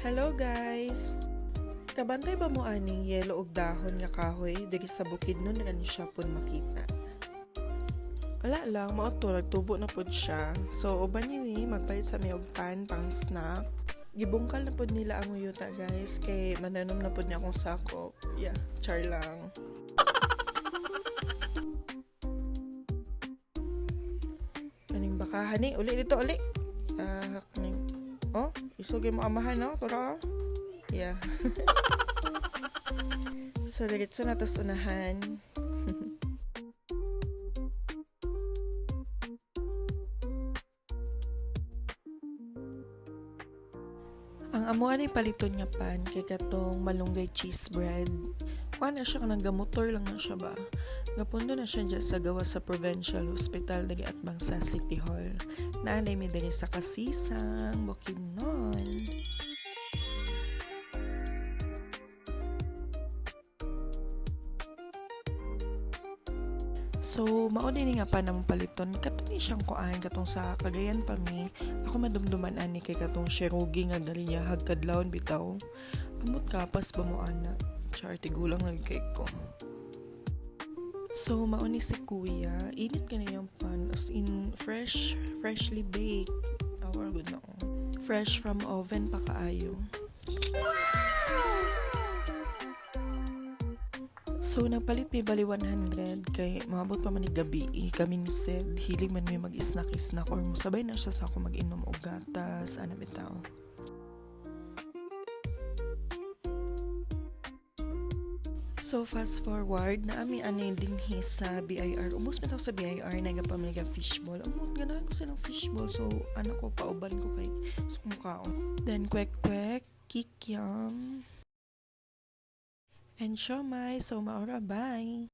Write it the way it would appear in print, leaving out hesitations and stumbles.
Hello guys! Kabantay ba mo aning yelo og dahon nga kahoy diri sa bukid nun ra ni siya pud makita. Wala lang, mao to nagtubo na pud siya. So uban ni magpalit sa may og pan pang snack. Gibungkal na pud nila ang uyuta guys kay mananom na pud ni akong sako. Yeah, char lang. Kaning bakahan ni, uli dito uli. Kaning oh, isugi mo amahan no, tara. Yeah. So, diretso na tas unahan. Ang amuan ay paliton nga pan kay katong malunggay cheese bread. Kuha na siya kanang gamotor lang na siya ba. Gapundo na siya dyan sa gawa sa Provincial Hospital dagi atbang sa City Hall. Naanay mi diri sa Kasisang, Bukidnon. So, mao din nga pa namang paliton. Kato ni siyang kuan katong sa Cagayan pa mi. Ako madumduman ani kay katong Sherugi nga gali niya hagkadlawon bitaw. Amot kapas ba mo ana? Char tigulang lagi kay ko. So, mao ni si Kuya. Init ka na yung pan as in freshly baked. Our good na fresh from oven pa kaayo. So, nagpalit may bali 100 kay maabot pa man ni gabi. Kami ni Sed, hilig man may mag-snack-snack or musabay na siya sa ako mag-inom o gatas, ano bitaw. So, fast forward, na ami anay din sa BIR. Ubus mo sa BIR, nagapamiliga fishball. Amot, ganahan ko silang fishball. So, anak ko, pauban ko kay sumukao. Then, kwek-kwek, kikiam, and siomai. So, maura, bye!